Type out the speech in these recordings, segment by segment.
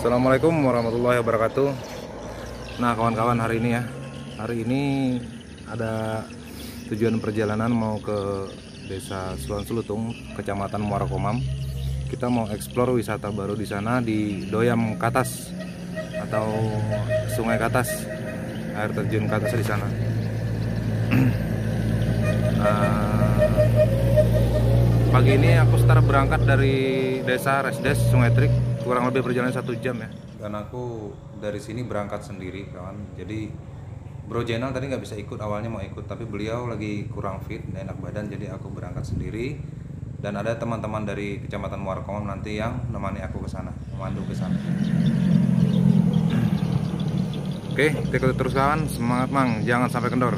Assalamualaikum warahmatullahi wabarakatuh. Nah kawan-kawan, hari ini ada tujuan perjalanan mau ke Desa Sulan Selutung, Kecamatan Muara Komam. Kita mau eksplor wisata baru di sana, di Doyam Katas atau Sungai Katas, air terjun Katas di sana. Pagi ini aku start berangkat dari Desa Resdes Sungai Trik, kurang lebih perjalanan 1 jam ya. Dan aku dari sini berangkat sendiri kawan. Jadi Bro Jenal tadi nggak bisa ikut, awalnya mau ikut tapi beliau lagi kurang fit, nggak enak badan, jadi aku berangkat sendiri. Dan ada teman-teman dari Kecamatan Muara Komam nanti yang menemani aku ke sana, memandu ke sana. Oke, kita ikuti terus kawan. Semangat Mang, jangan sampai kendor.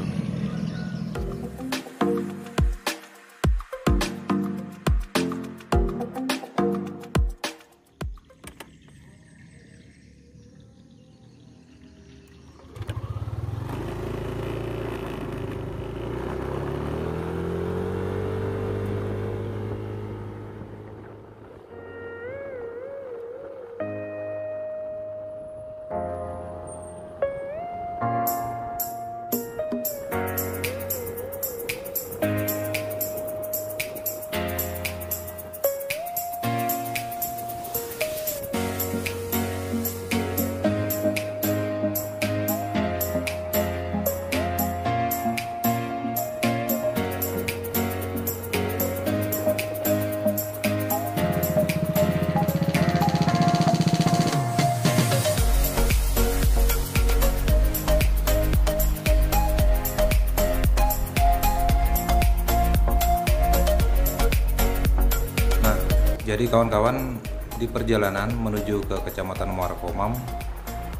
Jadi kawan-kawan, di perjalanan menuju ke Kecamatan Muara Komam,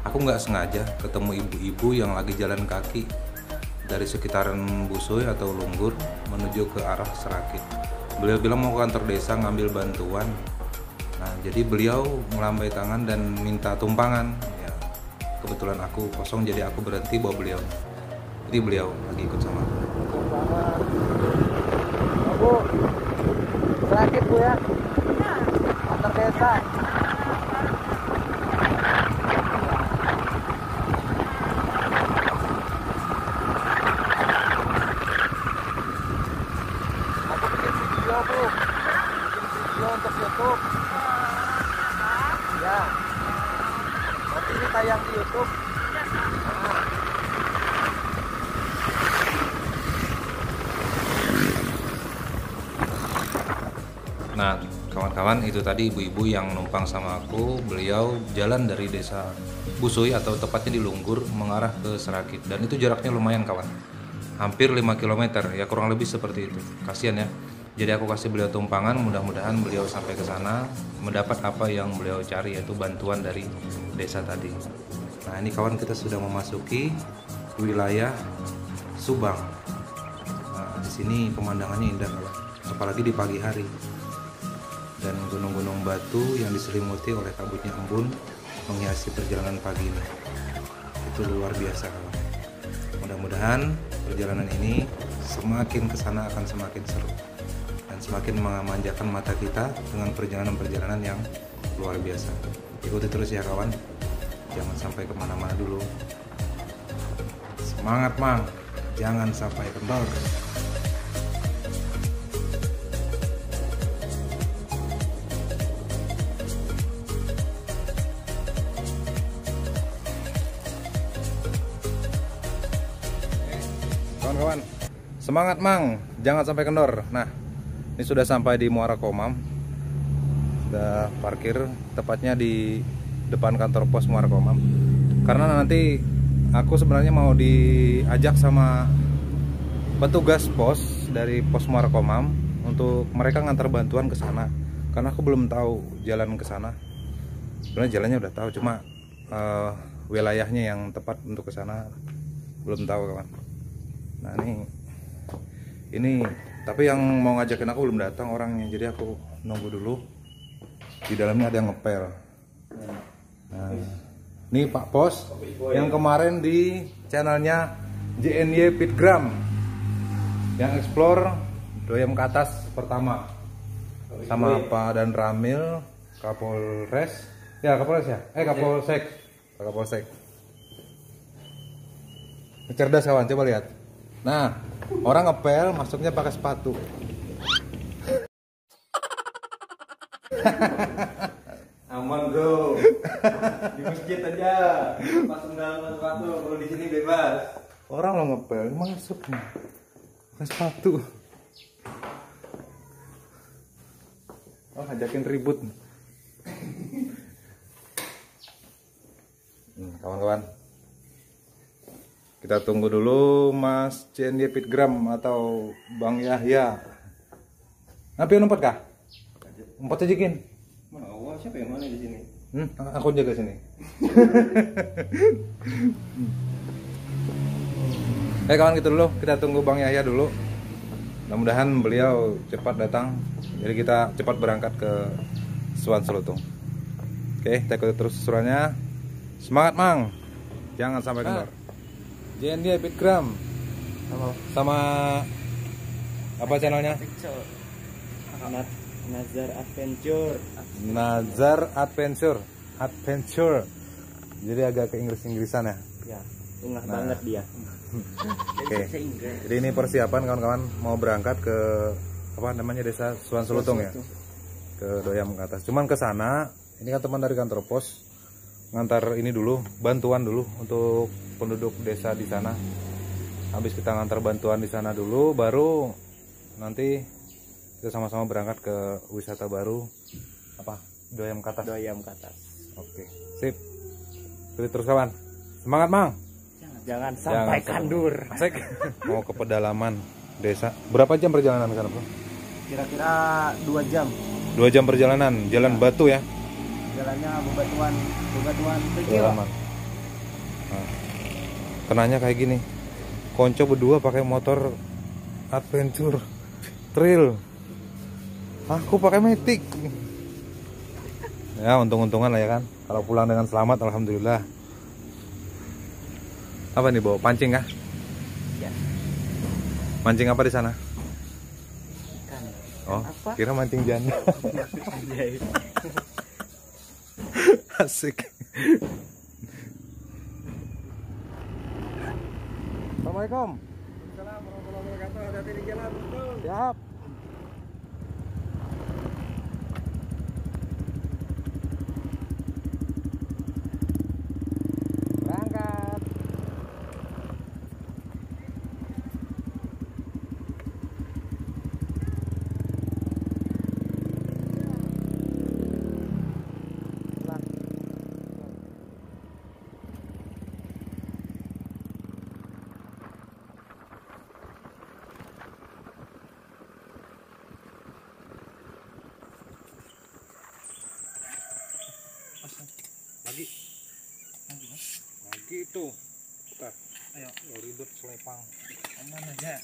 aku nggak sengaja ketemu ibu-ibu yang lagi jalan kaki dari sekitaran Busoy atau Lunggur menuju ke arah Serakit. Beliau bilang mau ke kantor desa ngambil bantuan. Nah, jadi beliau melambai tangan dan minta tumpangan. Ya, kebetulan aku kosong, jadi aku berhenti bawa beliau. Jadi beliau lagi ikut sama aku. Bu, Serakit Bu ya? Antar desa. Aku bikin video Bu, bikin video untuk YouTube. Ya, nanti ini tayang di YouTube. Nah kawan-kawan, itu tadi ibu-ibu yang numpang sama aku. Beliau jalan dari desa Busoy atau tepatnya di Lunggur mengarah ke Serakit, dan itu jaraknya lumayan kawan, hampir 5 km ya, kurang lebih seperti itu. Kasihan ya, jadi aku kasih beliau tumpangan, mudah-mudahan beliau sampai ke sana mendapat apa yang beliau cari, yaitu bantuan dari desa tadi. Nah ini kawan, kita sudah memasuki wilayah Subang. Nah, di sini pemandangannya indah kawan, apalagi di pagi hari. Dan gunung-gunung batu yang diselimuti oleh kabutnya embun menghiasi perjalanan pagi ini. Itu luar biasa kawan. Mudah-mudahan perjalanan ini semakin kesana akan semakin seru dan semakin memanjakan mata kita dengan perjalanan-perjalanan yang luar biasa. Ikuti terus ya kawan, jangan sampai kemana-mana dulu. Semangat Mang, jangan sampai kendor. Kawan-kawan, semangat Mang, jangan sampai kendor. Nah, ini sudah sampai di Muara Komam. Sudah parkir tepatnya di depan kantor pos Muara Komam. Karena nanti aku sebenarnya mau diajak sama petugas pos dari pos Muara Komam untuk mereka ngantar bantuan ke sana. Karena aku belum tahu jalan ke sana. Sebenarnya jalannya udah tahu, cuma wilayahnya yang tepat untuk ke sana belum tahu kawan. Nah ini tapi yang mau ngajakin aku belum datang orangnya, jadi aku nunggu dulu. Di dalamnya ada yang ngepel. Nah, ini Pak Pos yang kemarin di channelnya JNY Fitgram yang explore Doyam Katas pertama sama Pak Dan Ramil, Kapolres, Ya, Kapolres ya? Kapolsek. Pak Kapolsek. Cerdas kawan, coba lihat. Nah, orang ngepel masuknya pakai sepatu. Aman bro. Di masjid aja. Pas sendal sepatu, kalau di sini bebas. Orang lo ngepel masuk nih. Pakai sepatu. Oh, ngajakin ribut. Kawan-kawan. Kita tunggu dulu Mas Cendi Pitgram atau Bang Yahya. Ngapain umpet kah? Umpet ajakin. Mau siapa yang mana di sini? Aku jaga sini. Kawan gitu dulu, kita tunggu Bang Yahya dulu. Mudah-mudahan beliau cepat datang. Jadi kita cepat berangkat ke Suan Selutung. Oke, kita ikuti terus susurannya. Semangat Mang. Jangan sampai kendor. JND Pitgram. Halo. Sama apa channelnya? Nazar Adventure. Nazar Adventure. Jadi agak ke Inggris-Inggrisan ya. Ya, enggak banget dia. Oke. Jadi ini persiapan kawan-kawan mau berangkat ke apa namanya desa Suan Selutung ya. Ke Doyam ke atas. Cuman ke sana, ini kan teman dari kantor pos ngantar ini dulu, bantuan dulu untuk penduduk desa di sana. Habis kita ngantar bantuan di sana dulu, baru nanti kita sama-sama berangkat ke wisata baru apa? Doyam ke atas. Doyam ke atas. Oke, sip. Terus kawan. Semangat, Mang. Jangan sampai kandur. Asik. Mau ke pedalaman desa. Berapa jam perjalanan ke sana, Bro? Kira-kira 2 jam. 2 jam perjalanan, jalan batu ya. Jalannya bebatuan kecil. Pedalaman. Nah, kenanya kayak gini. Konco berdua pakai motor adventure trail. Aku pakai Matic. Ya, untung-untungan lah ya kan. Kalau pulang dengan selamat, alhamdulillah. Apa nih bawa pancing kah? Ya. Mancing apa di sana? Ikan. Oh, Apa? kira mancing janda. Asik. Assalamualaikum. Assalamualaikum warahmatullahi wabarakatuh. Hati-hati di jalan. Siap. Berangkat. Lagi itu. Bentar. Ayo, ribet selepang. Aman aja.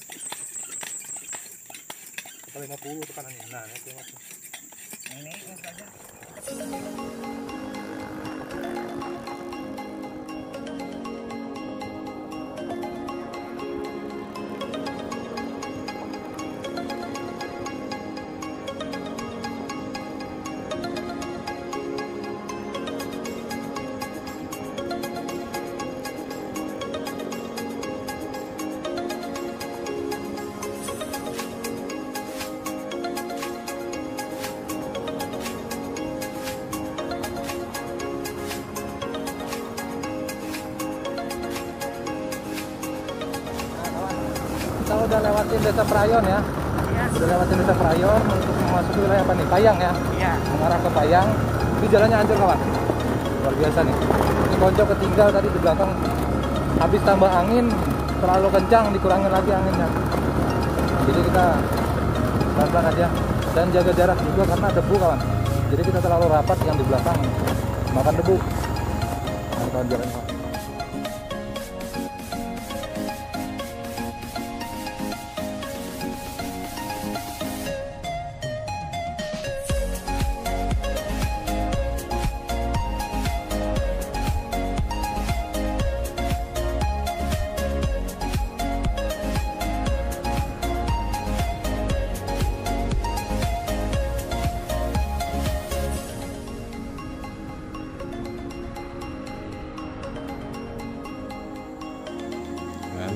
50 tekanannya. Nah, itu masuk. Ini saja. Kita udah lewatin desa Prayon ya. Iya. Udah lewatin desa Prayon untuk memasuki wilayah apa nih? Payang ya. Iya. Mengarah ke Payang. Ini jalannya hancur kawan. Luar biasa nih. Ini konco ketinggal tadi di belakang. Habis tambah angin terlalu kencang, dikurangin lagi anginnya. Jadi kita pelan-pelan aja dan jaga jarak juga karena debu kawan. Jadi kita terlalu rapat yang di belakang makan debu. Kawan jalan kawan.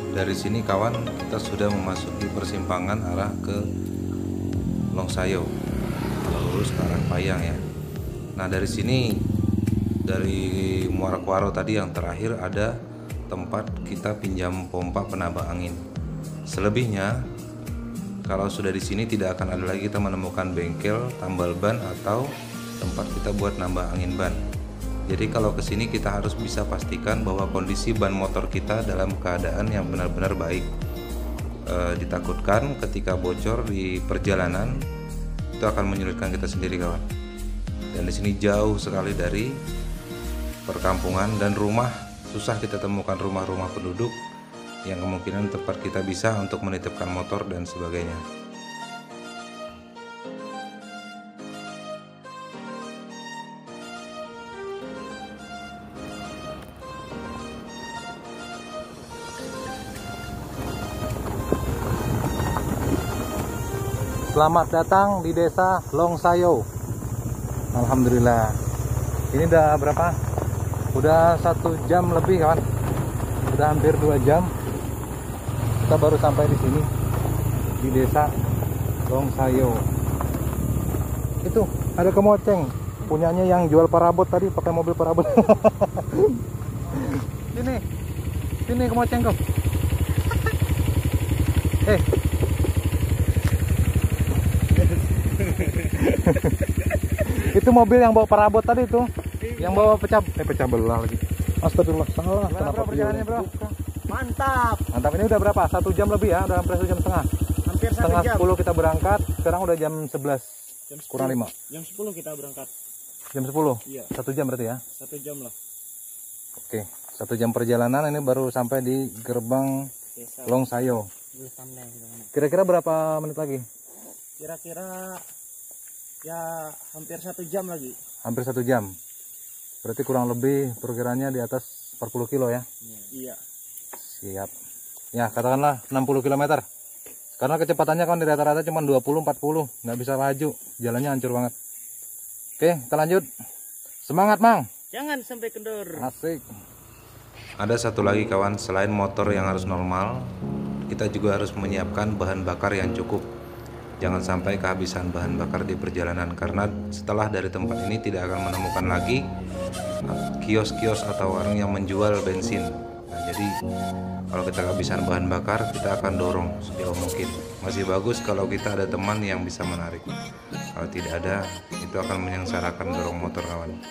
Dari sini kawan, kita sudah memasuki persimpangan arah ke Longsayo. Kalau lurus ke arah Payang ya. Nah dari sini, dari Muara Kuaro tadi yang terakhir ada tempat kita pinjam pompa penambah angin. Selebihnya, kalau sudah di sini tidak akan ada lagi kita menemukan bengkel, tambal ban atau tempat kita buat nambah angin ban. Jadi kalau ke sini kita harus bisa pastikan bahwa kondisi ban motor kita dalam keadaan yang benar-benar baik. Ditakutkan ketika bocor di perjalanan itu akan menyulitkan kita sendiri kawan. Dan di sini jauh sekali dari perkampungan dan rumah, susah kita temukan rumah-rumah penduduk yang kemungkinan tempat kita bisa untuk menitipkan motor dan sebagainya. Selamat datang di desa Longsayo. Alhamdulillah. Ini udah berapa? Udah 1 jam lebih kawan. Udah hampir 2 jam. Kita baru sampai di sini di desa Longsayo. Itu ada kemoceng, punyanya yang jual parabot tadi pakai mobil parabot. Sini kemoceng kau. Itu mobil yang bawa parabot tadi itu, yang bawa pecah belah lagi. Astagfirullah, salah. Kenapa perjalanannya bro? Mantap. Ini udah berapa? 1 jam lebih ya, udah hampir 1 jam setengah. Hampir 1 Setengah jam. 10 kita berangkat, sekarang udah jam 11 kurang 5. Jam 10 kita berangkat. Jam 10? Iya. 1 jam berarti ya? 1 jam lah. Oke, 1 jam perjalanan ini baru sampai di gerbang Desa Longsayo. Kira-kira berapa menit lagi? Kira-kira ya hampir 1 jam lagi. Hampir 1 jam. Berarti kurang lebih perkiraannya di atas 40 kilo ya? Iya. Siap. Ya, katakanlah 60 km. Karena kecepatannya kan di rata-rata cuma 20-40. Nggak bisa laju. Jalannya hancur banget. Oke, kita lanjut. Semangat, Mang. Jangan sampai kendor. Asik. Ada satu lagi kawan, selain motor yang harus normal, kita juga harus menyiapkan bahan bakar yang cukup. Jangan sampai kehabisan bahan bakar di perjalanan, karena setelah dari tempat ini tidak akan menemukan lagi kios-kios atau warung yang menjual bensin. Nah, jadi kalau kita kehabisan bahan bakar, kita akan dorong sejauh mungkin. Masih bagus kalau kita ada teman yang bisa menarik. Kalau tidak ada, itu akan menyengsarakan dorong motor kawan.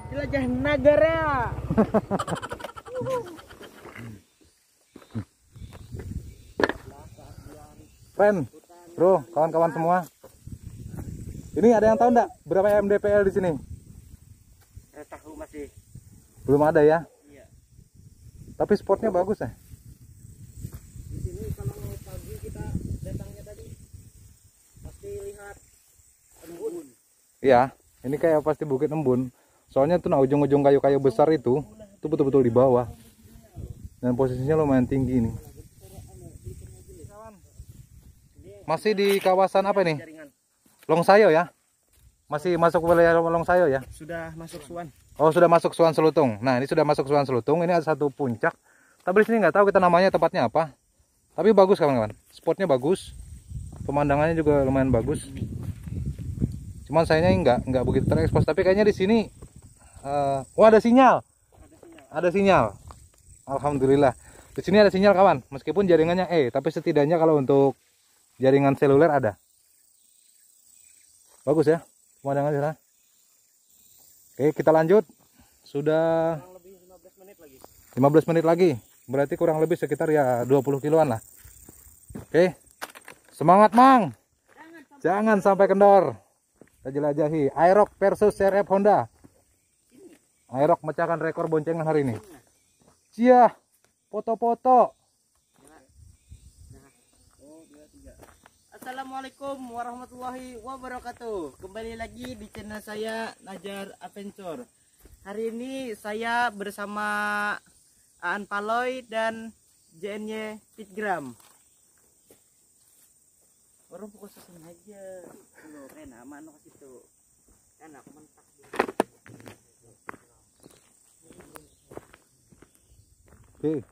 Jelajah negara. Ren, bro, kawan-kawan semua. Ini ada yang tahu enggak berapa MDPL di sini? Tahu masih. Belum ada ya? Iya. Tapi spotnya bagus ya. Di sini kalau pagi kita datangnya tadi pasti lihat embun. Iya, ini kayak pasti Bukit Embun. Soalnya tuh nah ujung-ujung kayu-kayu besar itu betul-betul di bawah. Dan posisinya lumayan tinggi nih. Masih di kawasan apa ini? Longsayo ya? Masih masuk wilayah Longsayo ya? Sudah masuk Suwan. Oh, sudah masuk Suwan Selutung. Nah, ini sudah masuk Suwan Selutung. Ini ada satu puncak. Tapi di sini nggak tahu kita namanya tempatnya apa. Tapi bagus kawan-kawan. Spotnya bagus. Pemandangannya juga lumayan bagus. Cuman sayangnya nggak begitu terekspos. Tapi kayaknya di sini, wah ada sinyal. Ada sinyal. Alhamdulillah. Di sini ada sinyal kawan. Meskipun jaringannya tapi setidaknya kalau untuk jaringan seluler ada. Bagus ya pemandangannya sana. Oke, kita lanjut. Sudah Kurang lebih 15 menit lagi. 15 menit lagi. Berarti kurang lebih sekitar ya 20 kiloan lah. Oke. Semangat, Mang. Jangan sampai kendor. Kita jelajahi Aerox versus CRF Honda. Aerox mecahkan rekor boncengan hari ini. Cia, foto-foto. Assalamualaikum warahmatullahi wabarakatuh. Kembali lagi di channel saya Najar Adventure. Hari ini saya bersama Aan Paloy dan JNY Fitgram. Orang pukul susun aja. Lo keren aman lo kasih tuh. Kan aku mentak. Oke.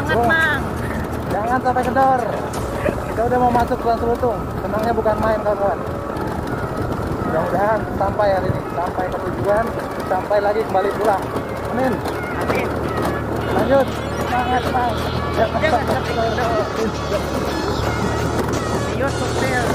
Semangat, Mang. Jangan sampai kendor. Kita udah mau masuk Suan Selutung. Senangnya bukan main, kawan-kawan. Mudah-mudahan sampai hari ini, sampai ke tujuan, sampai lagi kembali pulang. Amin. Amin. Lanjut. Semangat, Bang. Jangan sampai kendor. Ayo sopir.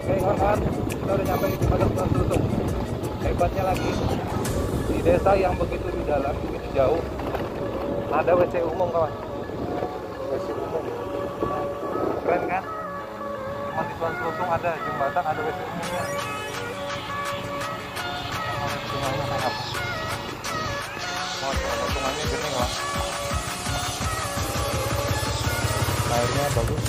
Oke kawan-kawan, kita udah nyampe di jembatan Suan Selutung. Hebatnya lagi, di desa yang begitu di dalam, begitu jauh, ada WC umum kawan. WC umum. Keren kan? Cuma di Suan Selutung ada jembatan, ada WC umumnya. Sungainya kayak apa? Oh, sungainya jernih kawan. Airnya bagus.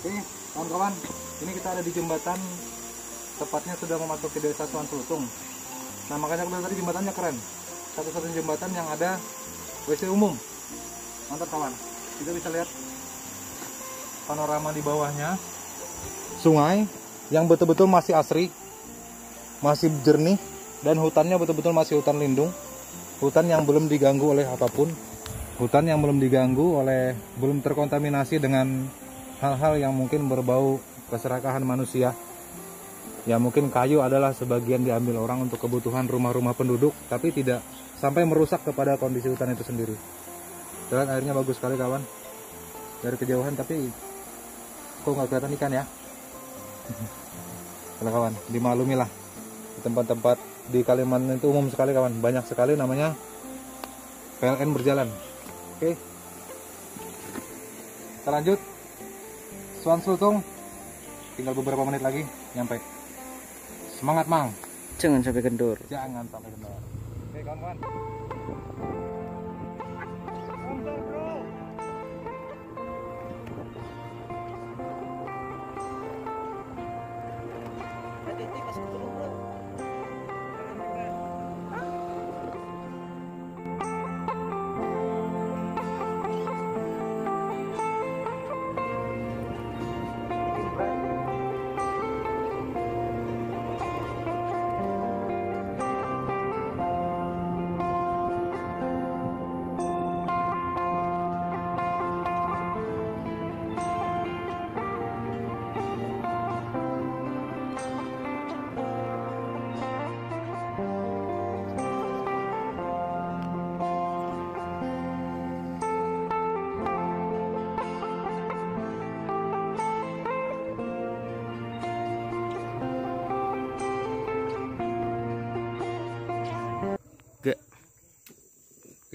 Oke kawan-kawan, ini kita ada di jembatan, tepatnya sudah memasuki desa Suan Selutung. Nah makanya aku bilang tadi jembatannya keren, satu-satunya jembatan yang ada WC umum. Mantap kawan, kita bisa lihat panorama di bawahnya, sungai yang betul-betul masih asri, masih jernih, dan hutannya betul-betul masih hutan lindung, hutan yang belum diganggu oleh apapun, hutan yang belum diganggu oleh, belum terkontaminasi dengan hal-hal yang mungkin berbau keserakahan manusia. Ya mungkin kayu adalah sebagian diambil orang untuk kebutuhan rumah-rumah penduduk, tapi tidak sampai merusak kepada kondisi hutan itu sendiri. Dan airnya bagus sekali kawan, dari kejauhan, tapi kok nggak kelihatan ikan ya. Kalau kawan, dimaklumilah, di tempat-tempat di Kalimantan itu umum sekali kawan, banyak sekali namanya PLN berjalan. Oke, kita lanjut. Suan Selutung, tinggal beberapa menit lagi nyampe. Semangat Mang. Jangan sampai kendor. Jangan sampai kendor. Oke kawan-kawan.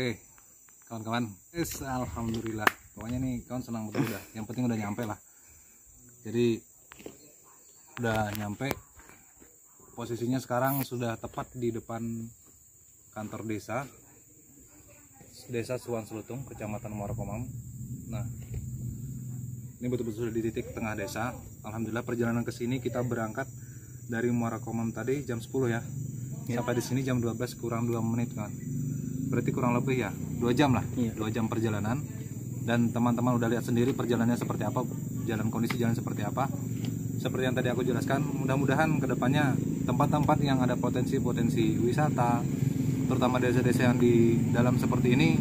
Oke, kawan-kawan, alhamdulillah. Pokoknya nih kawan senang betul udah. Yang penting udah nyampe lah. Jadi udah nyampe. Posisinya sekarang sudah tepat di depan kantor desa Suan Selutung, Kecamatan Muara Komam. Nah, ini betul-betul sudah di titik tengah desa. Alhamdulillah perjalanan ke sini kita berangkat dari Muara Komam tadi jam 10 ya. Sampai di sini jam 12 kurang 2 menit kan. Berarti kurang lebih ya 2 jam lah. Iya. 2 jam perjalanan. Dan teman-teman udah lihat sendiri perjalanannya seperti apa, kondisi jalan seperti apa. Seperti yang tadi aku jelaskan, mudah-mudahan kedepannya tempat-tempat yang ada potensi-potensi wisata, terutama desa-desa yang di dalam seperti ini,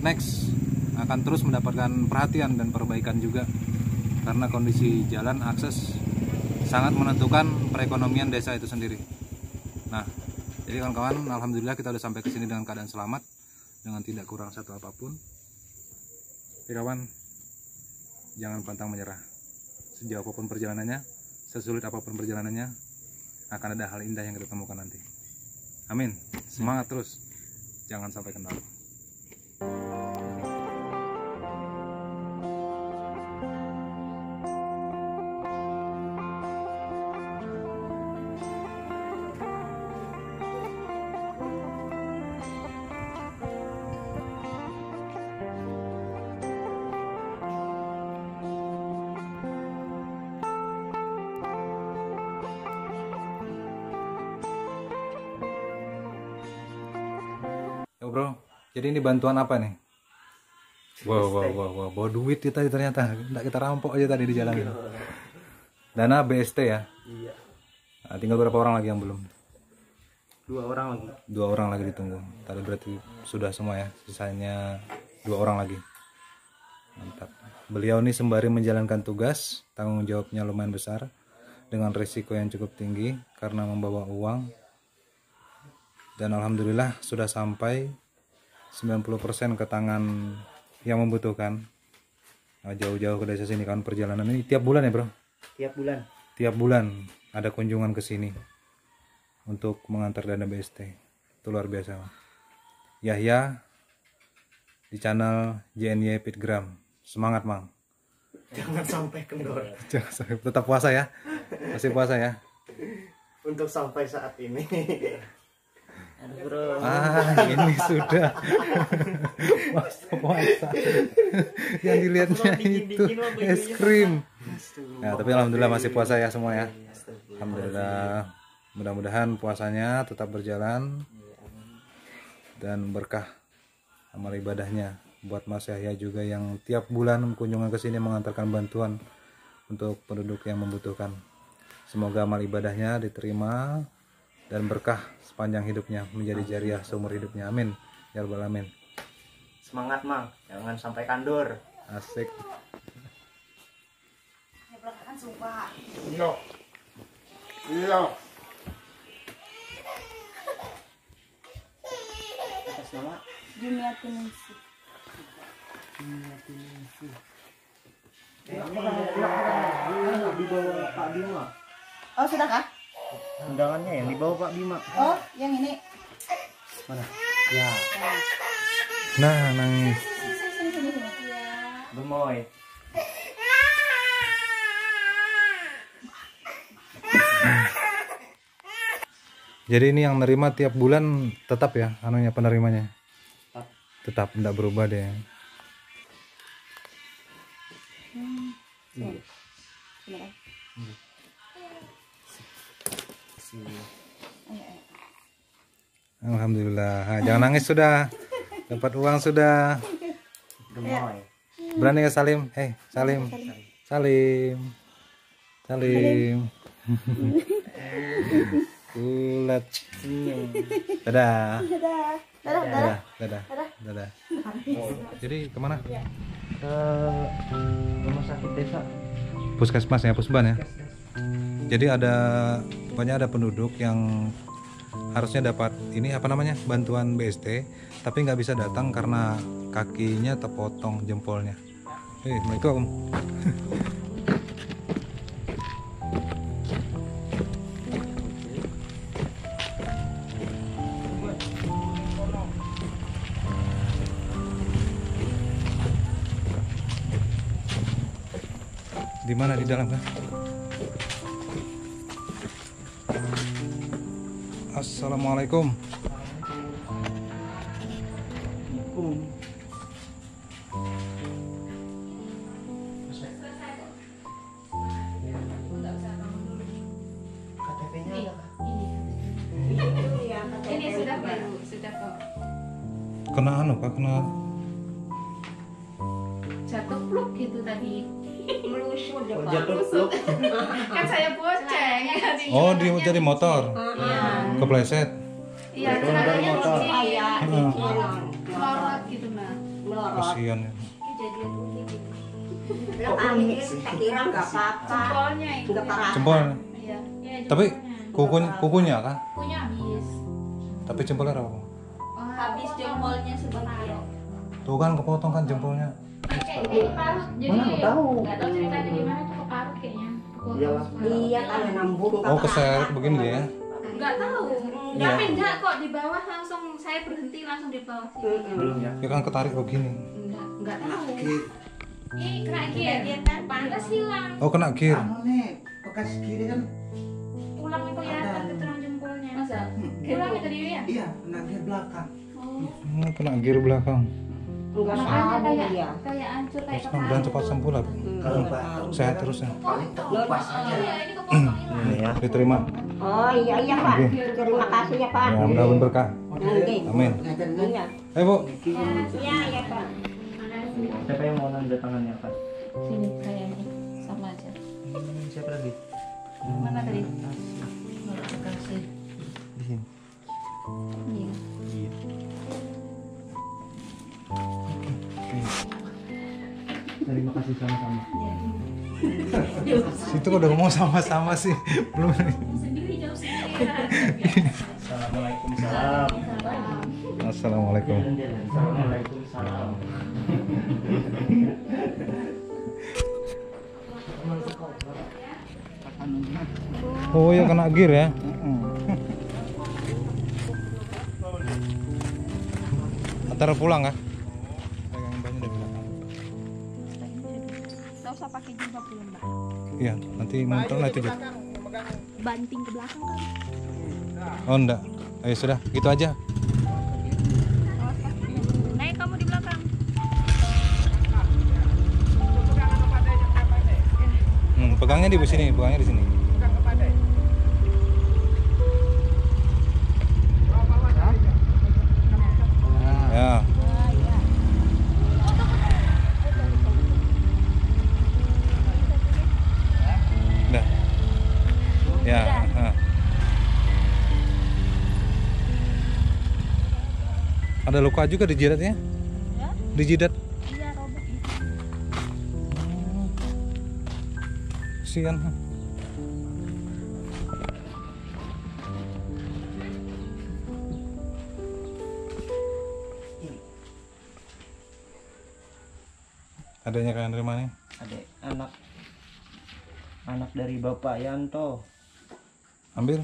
next akan terus mendapatkan perhatian dan perbaikan juga. Karena kondisi jalan akses sangat menentukan perekonomian desa itu sendiri. Nah, jadi kawan-kawan, alhamdulillah kita udah sampai ke sini dengan keadaan selamat, dengan tidak kurang satu apapun. Oke kawan, jangan pantang menyerah. Sejauh apapun perjalanannya, sesulit apapun perjalanannya, akan ada hal indah yang kita temukan nanti. Amin. Semangat terus, jangan sampai kendor. Bro, jadi ini bantuan apa nih? Wow, bawa duit kita ternyata. Nggak kita rampok aja tadi di jalan. Dana BST ya? Iya. Nah, tinggal berapa orang lagi yang belum? 2 orang lagi. 2 orang lagi ditunggu. Tadi berarti sudah semua ya, sisanya 2 orang lagi. Mantap. Beliau nih sembari menjalankan tugas, tanggung jawabnya lumayan besar, dengan risiko yang cukup tinggi karena membawa uang. Dan alhamdulillah sudah sampai 90% ke tangan yang membutuhkan. Nah, jauh-jauh ke desa sini kan perjalanan ini tiap bulan ya bro? Tiap bulan. Tiap bulan ada kunjungan ke sini untuk mengantar dana BST. Itu luar biasa. Yahya di channel JNY Pitgram. Semangat Mang. Jangan sampai kendor. Jangan sampai, tetap puasa ya. Masih puasa ya. Untuk sampai saat ini. Aduh bro. Ini sudah puasa. Yang dilihatnya itu es krim. Nah, tapi alhamdulillah masih puasa ya semua ya. Alhamdulillah. Mudah-mudahan puasanya tetap berjalan dan berkah amal ibadahnya. Buat Mas Yahya juga yang tiap bulan kunjungan ke sini mengantarkan bantuan untuk penduduk yang membutuhkan. Semoga amal ibadahnya diterima dan berkah sepanjang hidupnya, menjadi jariah seumur hidupnya. Amin ya rabbal alamin. Semangat Mang, jangan sampai kandur. Asik. Iya. Iya. Atas nama Jumiatinisi. Dibawa Pak Bima. Oh, sudah kah? Undangannya yang dibawa Pak Bima. Oh, yang ini. Mana? Ya. Nah, nangis. Sini. Ya. Gemoy. Jadi ini yang nerima tiap bulan tetap ya anunya penerimanya. Tetap. Tetap tidak berubah deh. Iya. Beneran. Alhamdulillah. Nah, jangan nangis sudah. Dapat uang sudah. Gemoy. Berani ke Salim? Salim. Salim. Salim. Ulat. Dadah. Dadah. Jadi kemana? Ke rumah sakit desa. Puskesmas ya, Pusban ya. Jadi banyak ada penduduk yang harusnya dapat ini apa namanya bantuan BST, tapi nggak bisa datang karena kakinya terpotong jempolnya. Assalamualaikum. Di mana di dalam kan? Assalamualaikum. KTP-nya ada kah? sudah kok. Kena anu Kak, kena Jatuh pluk gitu tadi. Melusur dia, Pak. Jatuh peluk. Kan saya boceng ya. oh dia dari motor Iya. kepleset. Iya, celananya motor. lucu. Ayah, Melorot gitu, Mbak. melorot. Kasihan ya. Kejadian begini. Bilang tak kira nggak apa-apa. Jempolnya itu. Nggak parah. Jempol. Iya. Iya, Tapi jempolnya. kukunya kan? Kukunya habis. Tapi jempolnya apa? Habis jempolnya sebentar. Tuh kan kepotong kan jempolnya. Kayak keparut. Jadi Mana aku tahu. nggak tahu ceritanya gimana tuh keparut kayaknya. Iyalah. Iya kan nambung. Oh keseret begini dia ya. Nggak tahu. Iya. Tapi enggak kok di bawah langsung saya berhenti langsung di bawah sini. Belum ya. Ya kan ketarik begini. Enggak tahu. Ih, kena gear kan pantas hilang. Oh kena gear. nih, bekas kiri kan. Tulang itu kelihatan ke tulang jempolnya. Masa? Tulang itu dia ya? Iya, kena gear belakang. Oh. Kena gear belakang. Enggak Makanya salah kayak dia. kayak hancur kayak Dan cepat sembuh lah. Kalau Pak Sehat terus ya. pas aja. Iya, ini kepotong hilang. Ini ya. Diterima. Oh iya iya Pak. Terima kasih ya Pak. Ya mudah-mudahan berkah. Nanti. Amin. Iya. Ayo Bu. Iya iya Pak. Makasih. Siapa yang mau nanda tangannya, Pak? Sini saya ini sama aja. Siapa lagi? Mana tadi? Kasih. Di sini. Iya. Iya. Terima kasih sama-sama. Situ kok udah ngomong sama-sama sih. Belum. Sendiri jauh sendiri. Assalamualaikum salam. Assalamualaikum. Assalamualaikum salam. Oh ya kena gear ya. Antara pulang kah? Pegangin banyak dari belakang. Enggak usah pakai jilbab dulu, Mbak. Iya, nanti muncul lah itu. Banting ke belakang kan. Oh enggak. Ayo sudah, gitu aja. Naik kamu di belakang. Pegangnya di sini, pegangnya di sini. Ya. Udah. Ya. Ada luka juga di jidatnya? Di jidat. Iya, robek gitu. Kasihan. Adanya kalian terima nih? Adek anak dari Bapak Yanto. Ambil.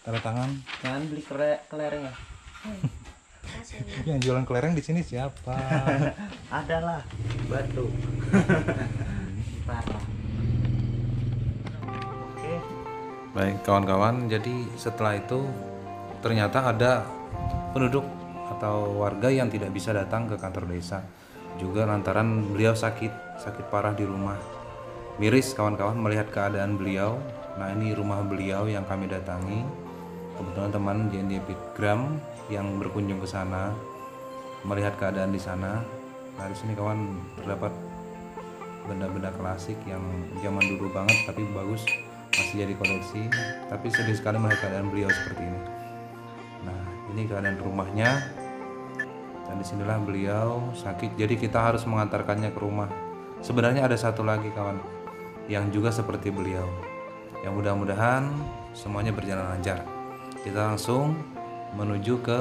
Tanda tangan. Jangan beli kelereng ya. Yang jualan kelereng di sini siapa? Adalah batu. Parah. Oke. Baik kawan-kawan, jadi setelah itu ternyata ada penduduk atau warga yang tidak bisa datang ke kantor desa juga lantaran beliau sakit parah di rumah. Miris kawan-kawan melihat keadaan beliau. Nah ini rumah beliau yang kami datangi. Kebetulan teman JNJ Fitgram yang berkunjung ke sana melihat keadaan di sana. Nah di sini kawan terdapat benda-benda klasik yang zaman dulu banget tapi bagus, masih jadi koleksi. Tapi sedih sekali melihat keadaan beliau seperti ini. Nah ini keadaan rumahnya. Dan disinilah beliau sakit. Jadi kita harus mengantarkannya ke rumah. Sebenarnya ada satu lagi kawan yang juga seperti beliau. Yang mudah-mudahan semuanya berjalan lancar. Kita langsung menuju ke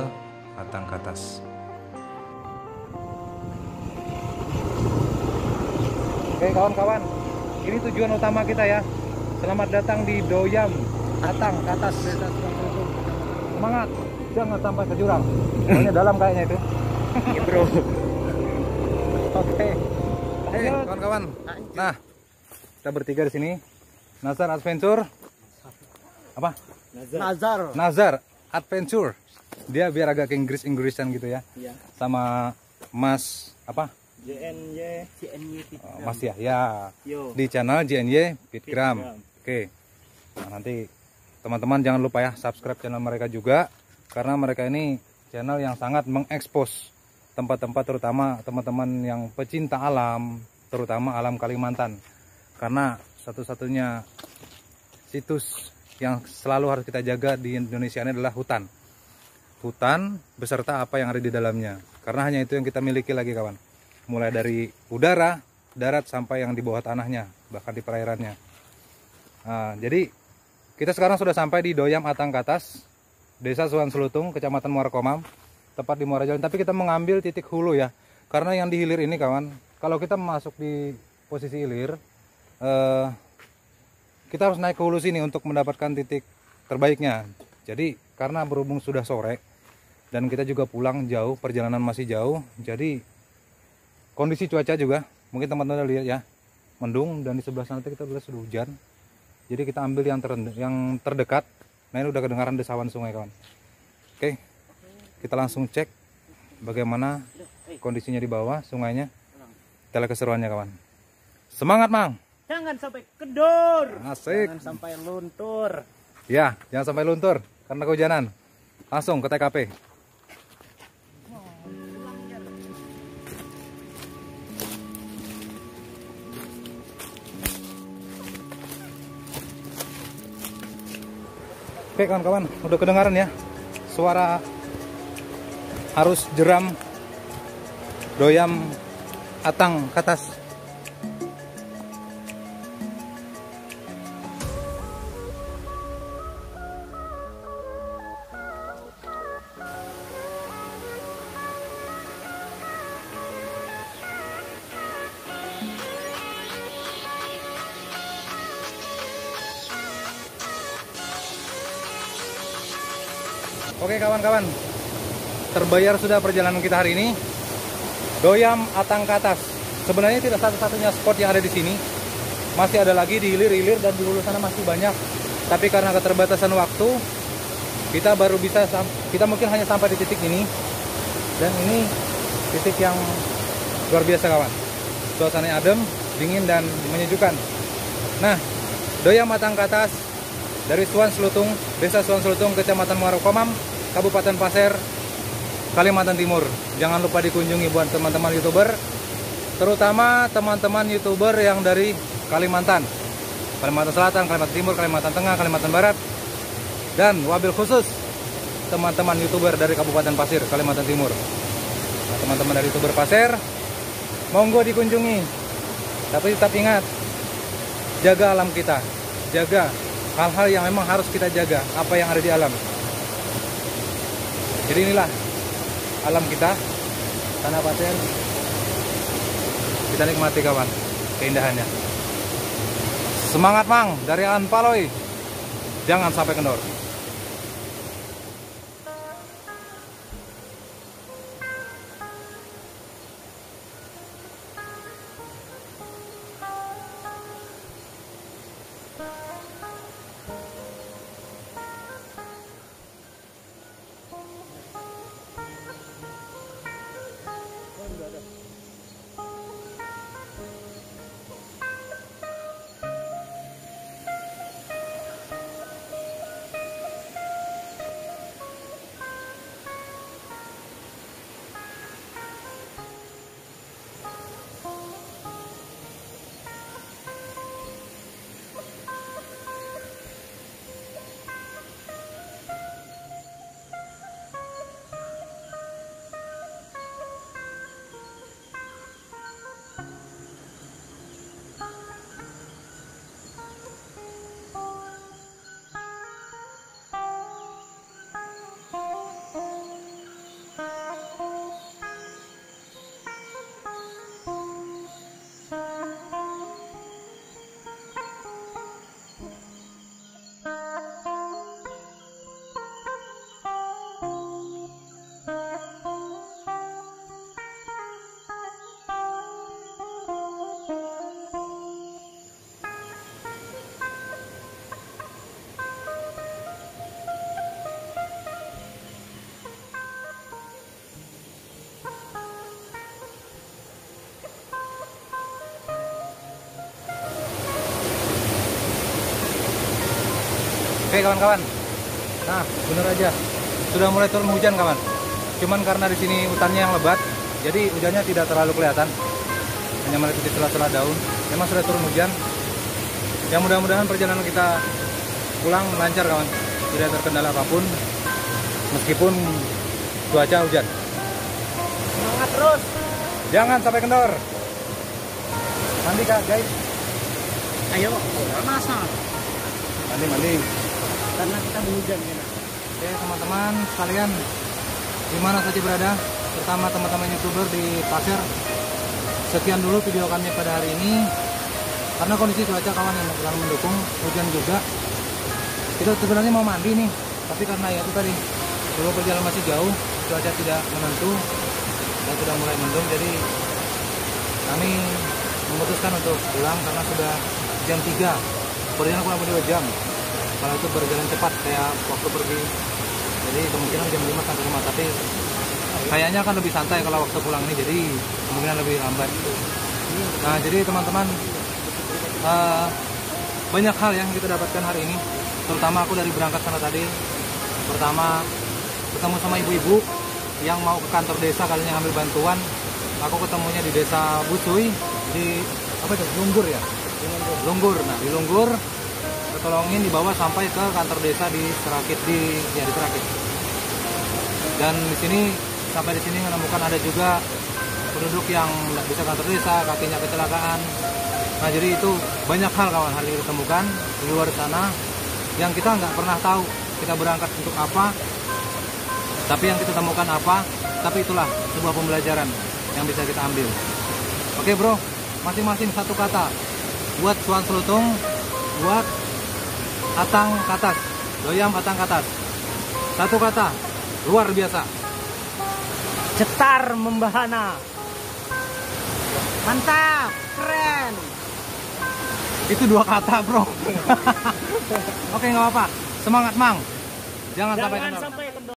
Atang Katas. Oke kawan-kawan, ini tujuan utama kita ya. Selamat datang di Doyam Atang Katas. Semangat, jangan sampai ke jurang. Soalnya dalam kayaknya itu. Ya bro. Oke. Kawan-kawan. Nah, kita bertiga di sini. Nazar Adventure. Apa? Nazar Adventure. Dia biar agak ke Inggris-Inggrisan gitu ya. Iya. Sama Mas apa? JNY Mas ya. Yo. Di channel JNY Fitgram. Oke. Nah, nanti teman-teman jangan lupa ya subscribe channel mereka juga karena mereka ini channel yang sangat mengekspos tempat-tempat, terutama teman-teman yang pecinta alam, terutama alam Kalimantan, karena satu-satunya situs yang selalu harus kita jaga di Indonesia ini adalah hutan beserta apa yang ada di dalamnya, karena hanya itu yang kita miliki lagi kawan, mulai dari udara, darat, sampai yang di bawah tanahnya, bahkan di perairannya. Nah, jadi kita sekarang sudah sampai di Doyam Atangkatas, Desa Suan Selutung, Kecamatan Muara Komam, tepat di Muara Jalan. Tapi kita mengambil titik hulu ya, karena yang di hilir ini kawan, kalau kita masuk di posisi hilir, kita harus naik ke hulu sini untuk mendapatkan titik terbaiknya. Jadi karena berhubung sudah sore dan kita juga pulang jauh, perjalanan masih jauh, jadi kondisi cuaca juga mungkin teman-teman udah lihat ya, mendung, dan di sebelah sana kita sudah hujan. Jadi kita ambil yang terdekat. Nah, ini udah kedengaran desawan sungai kawan. Oke, kita langsung cek bagaimana kondisinya di bawah sungainya. Kita lihat keseruannya kawan. Semangat Mang. Jangan sampai kedor. Asik. Jangan sampai luntur. Ya, jangan sampai luntur karena kehujanan. Langsung ke TKP. Oke kawan-kawan, udah kedengaran ya suara arus jeram Doyam Atangkatas. Oke kawan-kawan, terbayar sudah perjalanan kita hari ini. Doyam Atangkatas. Sebenarnya tidak satu-satunya spot yang ada di sini. Masih ada lagi di hilir-hilir dan di hulu sana masih banyak. Tapi karena keterbatasan waktu, kita baru bisa, kita mungkin hanya sampai di titik ini. Dan ini titik yang luar biasa kawan. Suasananya adem, dingin dan menyejukkan. Nah, Doyam Atangkatas dari Suan Selutung, Desa Suan Selutung, Kecamatan Muara Komam, Kabupaten Pasir, Kalimantan Timur. Jangan lupa dikunjungi buat teman-teman YouTuber, terutama teman-teman YouTuber yang dari Kalimantan Selatan, Kalimantan Timur, Kalimantan Tengah, Kalimantan Barat, dan wabil khusus teman-teman YouTuber dari Kabupaten Pasir, Kalimantan Timur. Nah, teman-teman dari YouTuber Pasir, monggo dikunjungi. Tapi tetap ingat, jaga alam kita, jaga hal-hal yang memang harus kita jaga, apa yang ada di alam. Jadi inilah alam kita, tanah pasir. Kita nikmati kawan, keindahannya. Semangat Mang, dari Anpaloy. Jangan sampai kendor. Oke kawan-kawan, nah bener aja sudah mulai turun hujan kawan. Cuman karena di sini hutannya yang lebat, jadi hujannya tidak terlalu kelihatan, hanya meliputi sela-sela daun. Memang sudah turun hujan. Yang mudah-mudahan perjalanan kita pulang lancar kawan, tidak terkendala apapun, meskipun cuaca hujan. Semangat terus. Jangan sampai kendor. Mandi kak guys. Ayo, masa? Mandi. Karena kita berhujan ya. Oke teman-teman sekalian, dimana saja berada, terutama teman-teman youtuber di pasir, sekian dulu video kami pada hari ini. Karena kondisi cuaca kawan yang terlalu mendukung, hujan juga. Kita sebenarnya mau mandi nih, tapi karena ya itu tadi, dulu perjalanan masih jauh, cuaca tidak menentu dan sudah mulai mendung, jadi kami memutuskan untuk pulang karena sudah jam 3, perjalanan kurang lebih 2 jam. Kalau itu berjalan cepat kayak waktu pergi, jadi kemungkinan jam 5 sampai rumah, tapi kayaknya akan lebih santai kalau waktu pulang ini, jadi kemungkinan lebih lambat. Nah jadi teman-teman, banyak hal yang kita dapatkan hari ini, terutama aku dari berangkat sana tadi. Pertama ketemu sama ibu-ibu yang mau ke kantor desa kalinya ngambil bantuan. Aku ketemunya di desa Busui, di apa itu, Lunggur ya, Lunggur. Nah di Lunggur ketolongin dibawa sampai ke kantor desa di Serakit, di Serakit. Dan di sini sampai di sini menemukan ada juga penduduk yang nggak bisa kantor desa, kakinya kecelakaan. Nah jadi itu banyak hal kawan hari ini ditemukan di luar sana yang kita nggak pernah tahu kita berangkat untuk apa, tapi yang kita temukan apa. Tapi itulah sebuah pembelajaran yang bisa kita ambil. Oke bro, masing-masing satu kata buat Suan Selutung, buat Atang Katas, Doyam Atang Katas. Satu kata, luar biasa. Cetar membahana. Mantap, keren. Itu 2 kata bro. Oke nggak apa-apa, semangat mang. Jangan sampai kendor.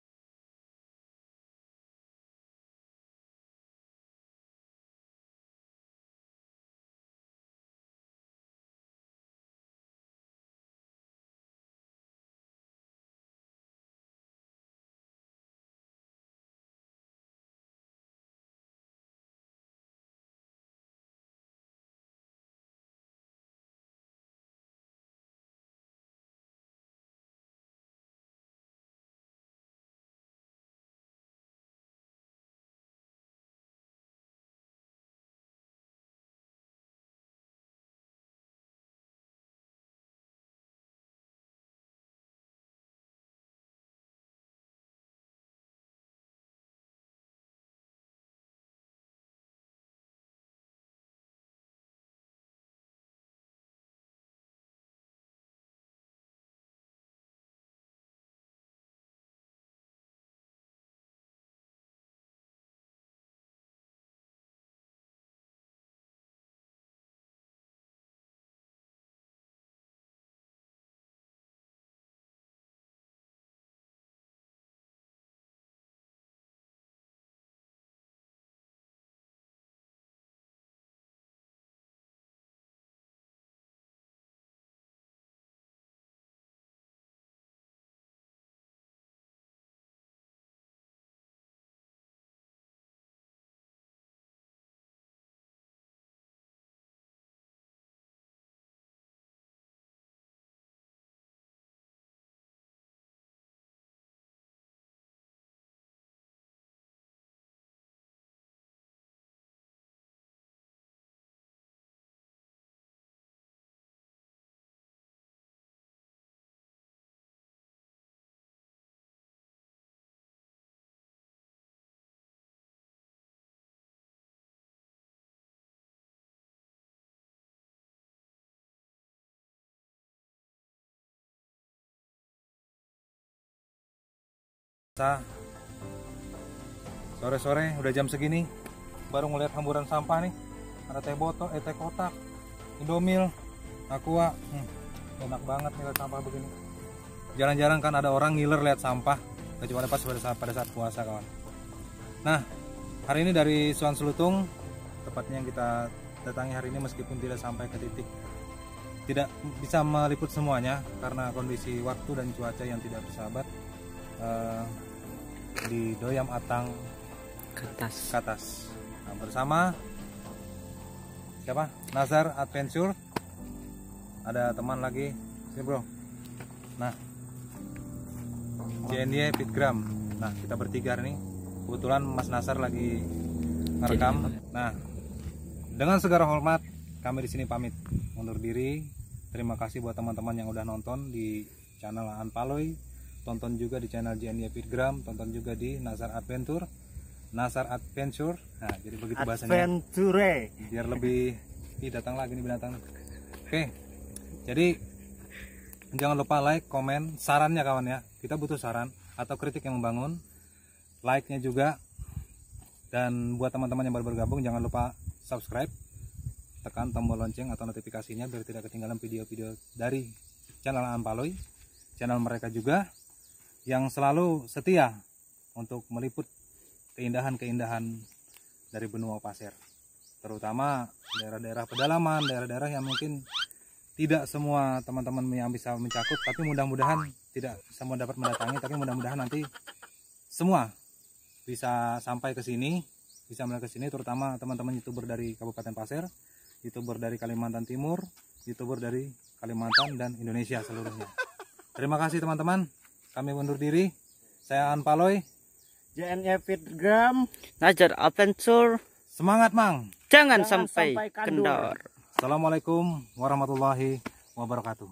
Sore-sore udah jam segini baru ngeliat hamburan sampah nih. Ada teh botol, teh kotak, Indomil, Aqua. Enak banget nih lihat sampah begini. Jarang-jarang kan ada orang ngiler lihat sampah, kecuali pas pada saat puasa kawan. Nah hari ini dari Suan Selutung, tepatnya yang kita datangi hari ini, meskipun tidak sampai ke titik, tidak bisa meliput semuanya karena kondisi waktu dan cuaca yang tidak bersahabat. di Doyam Atang Kertas. Katas. Nah, bersama siapa? Nazar Adventure. Ada teman lagi, sini bro. Nah, JNY Fitgram. Nah, kita bertiga nih. Kebetulan Mas Nazar lagi ngerekam. Nah, dengan segala hormat kami di sini pamit undur diri. Terima kasih buat teman-teman yang udah nonton di channel Aan Paloy. Tonton juga di channel JNY Fitgram, tonton juga di Nazar Adventure. Nah, jadi begitu bahasanya. Adventure. Biar lebih datang lagi nih binatang. Oke. Jadi jangan lupa like, komen, sarannya kawan ya. Kita butuh saran atau kritik yang membangun. Like-nya juga. Dan buat teman-teman yang baru bergabung jangan lupa subscribe. Tekan tombol lonceng atau notifikasinya biar tidak ketinggalan video-video dari channel Aan Paloy. Channel mereka juga yang selalu setia untuk meliput keindahan-keindahan dari benua pasir, terutama daerah-daerah pedalaman, daerah-daerah yang mungkin tidak semua teman-teman yang bisa mencakup, tapi mudah-mudahan tidak semua dapat mendatangi, tapi mudah-mudahan nanti semua bisa sampai ke sini, bisa melihat ke sini, terutama teman-teman YouTuber dari Kabupaten Pasir, YouTuber dari Kalimantan Timur, YouTuber dari Kalimantan dan Indonesia seluruhnya. Terima kasih teman-teman, kami undur diri. Saya Aan Paloy, JNY Fitgram, Nazar Adventure. semangat Mang. Jangan sampai kendor. Assalamualaikum warahmatullahi wabarakatuh.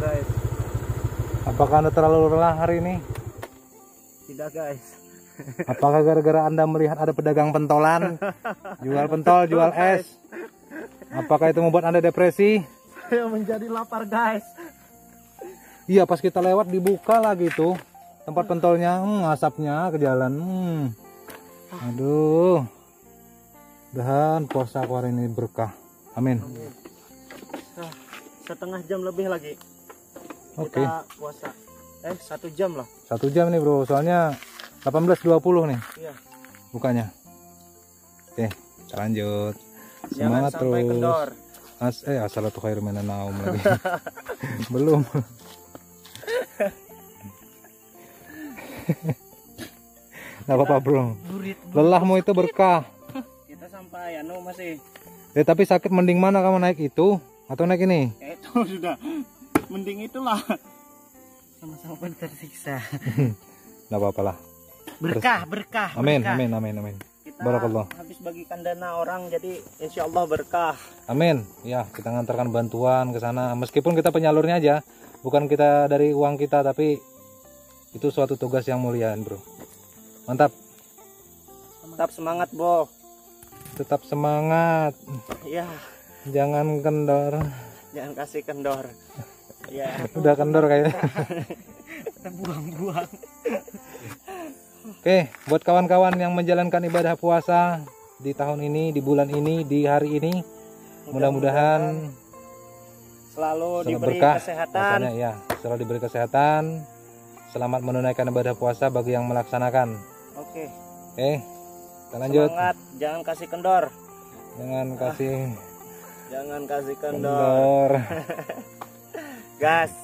Guys, Apakah Anda terlalu lelah hari ini? tidak guys. Apakah gara-gara Anda melihat ada pedagang pentolan, jual pentol, jual es? Apakah itu membuat Anda depresi? Saya menjadi lapar guys. Iya, pas kita lewat dibuka lagi tuh tempat pentolnya, asapnya ke jalan. Aduh, mudahan puasa aku hari ini berkah. Amin. Setengah jam lebih lagi. Oke. Kita puasa. 1 jam lah. 1 jam nih bro, soalnya 18.20 nih Iya. bukanya. Oke, kita lanjut. Jangan Semangat sampai terus. kendor. Assalatu khairum minan naum lagi. Belum. Nggak apa-apa bro. Burit. Lelahmu itu berkah. Kita sampai masih. Tapi sakit mending mana kamu naik itu atau naik ini? Itu sudah. Mending itulah. Sama-sama tersiksa. Nggak apa-apa lah. Berkah. Amin, berkah. amin. Kita Barakallah. habis bagikan dana orang, jadi insya Allah berkah. Amin. Ya, kita ngantarkan bantuan ke sana. Meskipun kita penyalurnya aja, bukan kita dari uang kita, tapi itu suatu tugas yang mulia, bro. Mantap. Tetap semangat, Bo. Tetap semangat. Ya, Jangan kendor. jangan kasih kendor. Ya, Udah kendor kayaknya. kita buang-buang. Oke, buat kawan-kawan yang menjalankan ibadah puasa di tahun ini, di bulan ini, di hari ini, mudah-mudahan selalu diberi berkah. kesehatan. Makanya, ya, selalu diberi kesehatan. Selamat menunaikan ibadah puasa bagi yang melaksanakan. Oke. Oke, Kita lanjut. Semangat, jangan kasih kendor. Jangan kasih Jangan kasih kendor. kendor. Gas.